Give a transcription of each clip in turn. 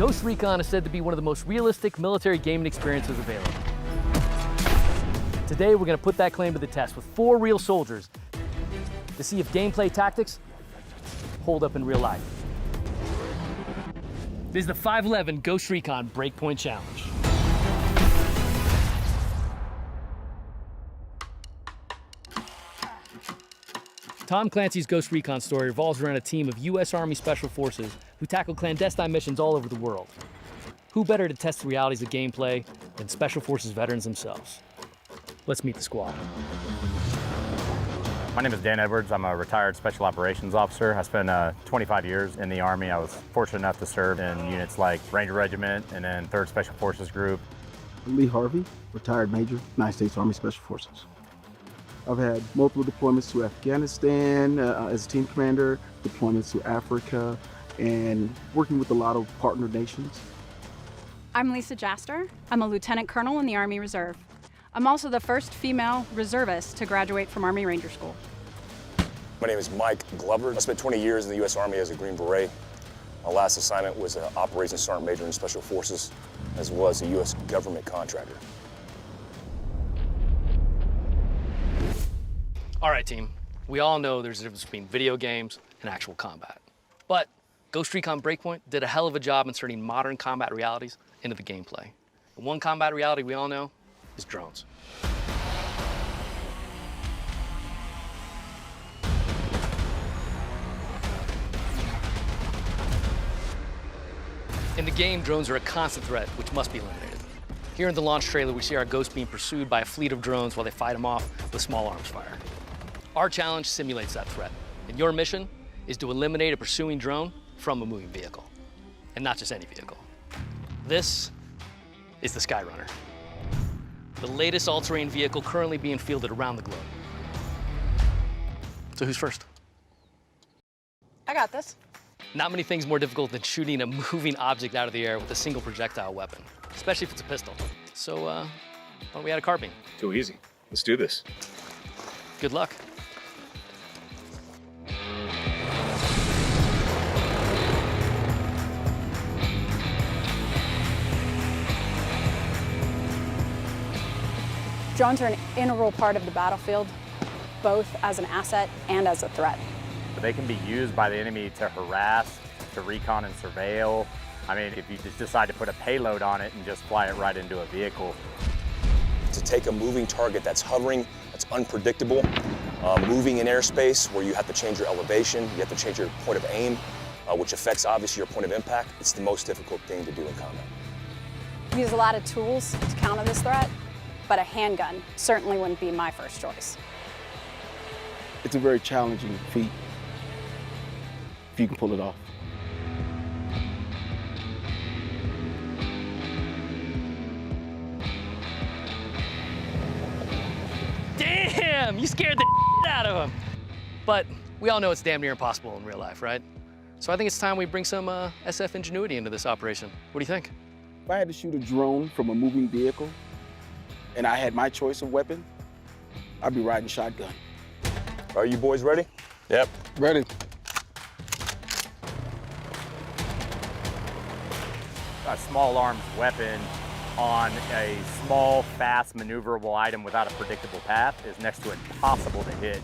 Ghost Recon is said to be one of the most realistic military gaming experiences available. Today, we're going to put that claim to the test with 4 real soldiers to see if gameplay tactics hold up in real life. This is the 511 Ghost Recon Breakpoint Challenge. Tom Clancy's Ghost Recon story revolves around a team of U.S. Army Special Forces who tackle clandestine missions all over the world. Who better to test the realities of gameplay than Special Forces veterans themselves? Let's meet the squad. My name is Dan Edwards. I'm a retired Special Operations Officer. I spent 25 years in the Army. I was fortunate enough to serve in units like Ranger Regiment and then 3rd Special Forces Group. I'm Lee Harvey, retired Major, United States Army Special Forces. I've had multiple deployments to Afghanistan as a team commander, deployments to Africa, and working with a lot of partner nations. I'm Lisa Jaster. I'm a Lieutenant Colonel in the Army Reserve. I'm also the first female reservist to graduate from Army Ranger School. My name is Mike Glover. I spent 20 years in the U.S. Army as a Green Beret. My last assignment was an Operations Sergeant Major in Special Forces, as well as a U.S. government contractor. All right, team. We all know there's a difference between video games and actual combat. But Ghost Recon Breakpoint did a hell of a job inserting modern combat realities into the gameplay. And one combat reality we all know is drones. In the game, drones are a constant threat, which must be eliminated. Here in the launch trailer, we see our Ghost being pursued by a fleet of drones while they fight them off with small arms fire. Our challenge simulates that threat, and your mission is to eliminate a pursuing drone from a moving vehicle, and not just any vehicle. This is the Skyrunner, the latest all-terrain vehicle currently being fielded around the globe. So who's first? I got this. Not many things more difficult than shooting a moving object out of the air with a single projectile weapon, especially if it's a pistol. So why don't we add a carbine? Too easy. Let's do this. Good luck. Drones are an integral part of the battlefield, both as an asset and as a threat. They can be used by the enemy to harass, to recon and surveil. I mean, if you just decide to put a payload on it and just fly it right into a vehicle. To take a moving target that's hovering, that's unpredictable, moving in airspace where you have to change your elevation, you have to change your point of aim, which affects obviously your point of impact, it's the most difficult thing to do in combat. We use a lot of tools to counter this threat, but a handgun certainly wouldn't be my first choice. It's a very challenging feat, if you can pull it off. Damn, you scared the out of him. But we all know it's damn near impossible in real life, right? So I think it's time we bring some SF ingenuity into this operation. What do you think? If I had to shoot a drone from a moving vehicle, and I had my choice of weapon, I'd be riding shotgun. Are you boys ready? Yep. Ready. A small arms weapon on a small, fast, maneuverable item without a predictable path is next to impossible to hit.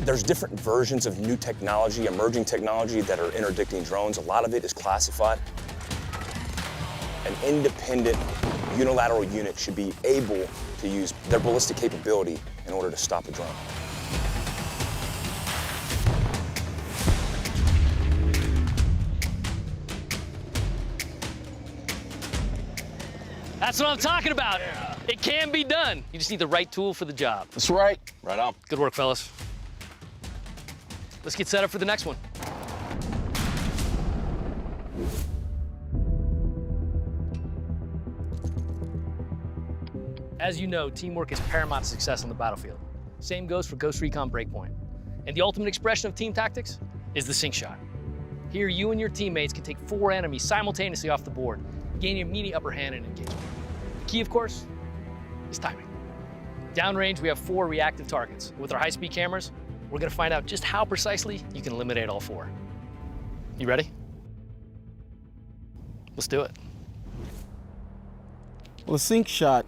There's different versions of new technology, emerging technology that are interdicting drones. A lot of it is classified. An independent, unilateral unit should be able to use their ballistic capability in order to stop a drone. That's what I'm talking about. Yeah. It can be done. You just need the right tool for the job. That's right. Right on. Good work, fellas. Let's get set up for the next one. As you know, teamwork is paramount to success on the battlefield. Same goes for Ghost Recon Breakpoint. And the ultimate expression of team tactics is the sink shot. Here, you and your teammates can take 4 enemies simultaneously off the board, gaining immediate upper hand in engagement. The key, of course, is timing. Downrange, we have 4 reactive targets. With our high-speed cameras, we're gonna find out just how precisely you can eliminate all 4. You ready? Let's do it. Well, a sync shot,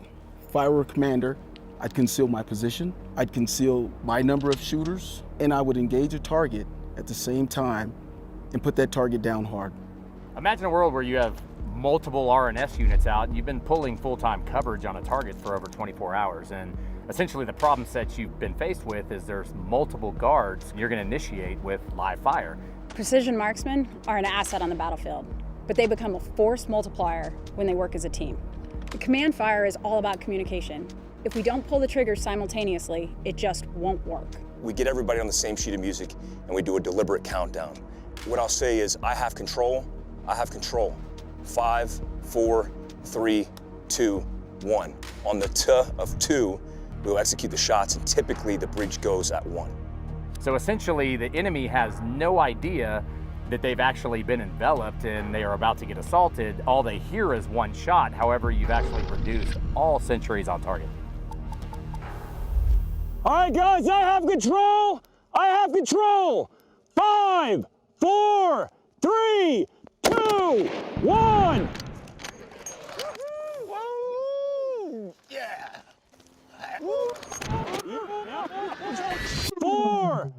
if I were a commander, I'd conceal my position, I'd conceal my number of shooters, and I would engage a target at the same time and put that target down hard. Imagine a world where you have multiple RNS units out and you've been pulling full-time coverage on a target for over 24 hours. And essentially the problem set you've been faced with is there's multiple guards you're gonna initiate with live fire. Precision marksmen are an asset on the battlefield, but they become a force multiplier when they work as a team. The command fire is all about communication. If we don't pull the triggers simultaneously, it just won't work. We get everybody on the same sheet of music and we do a deliberate countdown. What I'll say is, I have control, I have control. 5, 4, 3, 2, 1. On the T of 2, we'll execute the shots, and typically the breach goes at 1. So essentially the enemy has no idea that they've actually been enveloped and they are about to get assaulted. All they hear is one shot. However, you've actually reduced all sentries on target. All right, guys, I have control. I have control. 5, 4, 3, 2, 1. Yeah. 4.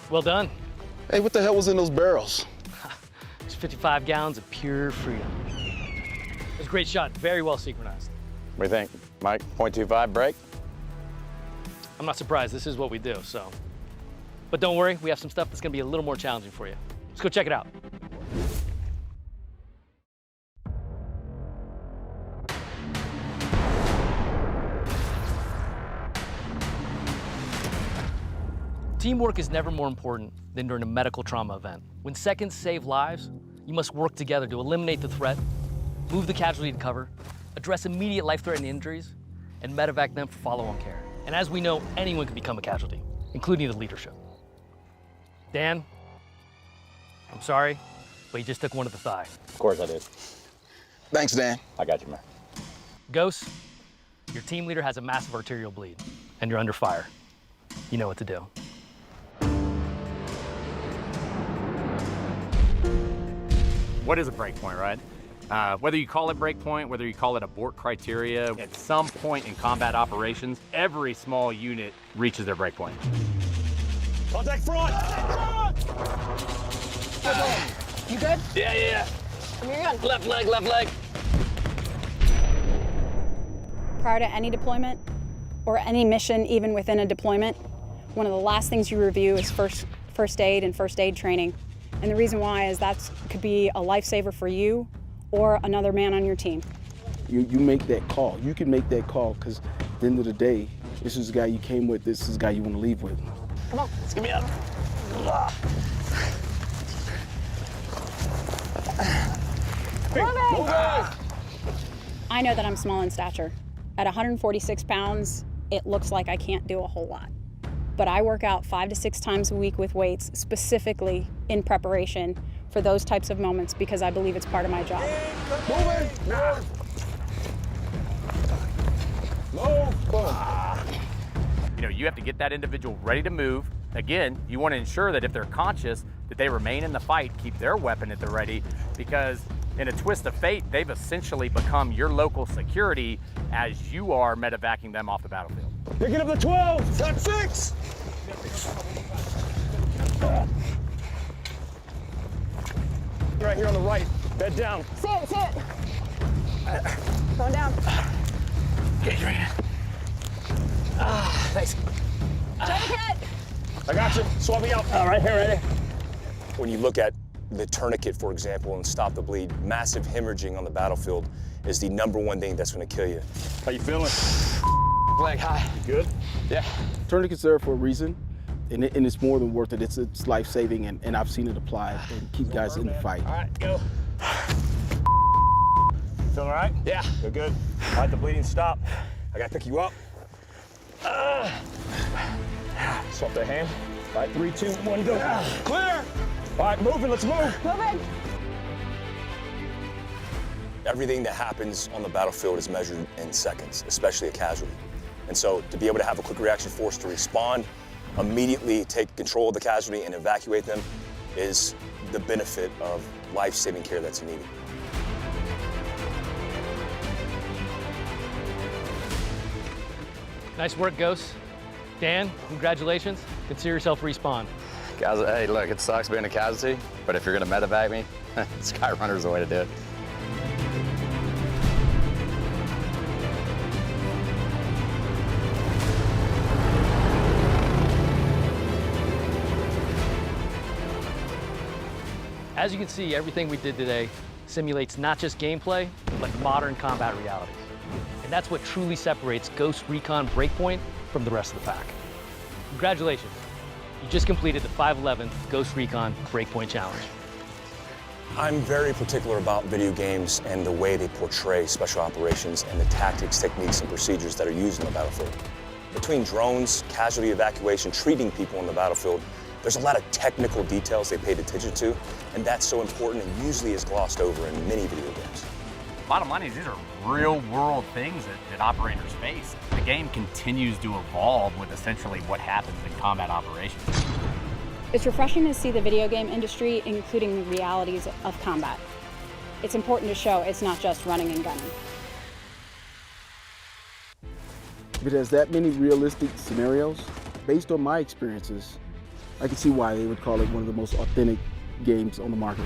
Well done. Hey, what the hell was in those barrels? It's 55 gallons of pure freedom. It was a great shot, very well synchronized. What do you think, Mike? 0.25 break? I'm not surprised, this is what we do, so. But don't worry, we have some stuff that's gonna be a little more challenging for you. Let's go check it out. Teamwork is never more important than during a medical trauma event. When seconds save lives, you must work together to eliminate the threat, move the casualty to cover, address immediate life-threatening injuries, and medevac them for follow-on care. And as we know, anyone can become a casualty, including the leadership. Dan, I'm sorry, but you just took one to the thigh. Of course I did. Thanks, Dan. I got you, man. Ghost, your team leader has a massive arterial bleed, and you're under fire. You know what to do. What is a breakpoint, right? Whether you call it breakpoint, whether you call it abort criteria, at some point in combat operations, every small unit reaches their breakpoint. Contact front! You good? Yeah. Come here, gun. Left leg, left leg. Prior to any deployment, or any mission even within a deployment, one of the last things you review is first aid and first aid training. And the reason why is that could be a lifesaver for you or another man on your team. You make that call. You can make that call because at the end of the day, this is the guy you came with, this is the guy you want to leave with. Come on, let's give me up. I know that I'm small in stature. At 146 pounds, it looks like I can't do a whole lot. But I work out 5 to 6 times a week with weights, specifically in preparation for those types of moments because I believe it's part of my job. You know, you have to get that individual ready to move. Again, you want to ensure that if they're conscious, that they remain in the fight, keep their weapon at the ready, because in a twist of fate, they've essentially become your local security as you are medevacing them off the battlefield. Picking up the 12! Top 6! Right here on the right, bed down. See it. Going down. Get your hand. Thanks. Tourniquet! I got you. Swap me out. All right, here, ready. When you look at the tourniquet, for example, and stop the bleed, massive hemorrhaging on the battlefield is the #1 thing that's going to kill you. How you feeling? Leg high. You good? Yeah. Tourniquet's there for a reason, and it's more than worth it. It's life-saving, and I've seen it applied and keep guys in the fight. All right, go. Feeling all right? Yeah. You're good. All right, the bleeding stop. I gotta pick you up. Swap the hand. All right, 3, 2, 1, go. Clear! All right, moving, let's move. Moving. Everything that happens on the battlefield is measured in seconds, especially a casualty. And so to be able to have a quick reaction force to respond, immediately take control of the casualty and evacuate them is the benefit of life-saving care that's needed. Nice work, Ghost. Dan, congratulations. Consider yourself respawned. Guys, hey, look, it sucks being a casualty, but if you're gonna medevac me, Sky Runner's the way to do it. As you can see, everything we did today simulates not just gameplay, but modern combat realities. And that's what truly separates Ghost Recon BREAKPOINT from the rest of the pack. Congratulations. You just completed the 511 Ghost Recon BREAKPOINT Challenge. I'm very particular about video games and the way they portray special operations and the tactics, techniques, and procedures that are used in the battlefield. Between drones, casualty evacuation, treating people on the battlefield, there's a lot of technical details they paid attention to, and that's so important and usually is glossed over in many video games. Bottom line is these are real-world things that operators face. The game continues to evolve with essentially what happens in combat operations. It's refreshing to see the video game industry including the realities of combat. It's important to show it's not just running and gunning. If it has that many realistic scenarios, based on my experiences, I can see why they would call it one of the most authentic games on the market.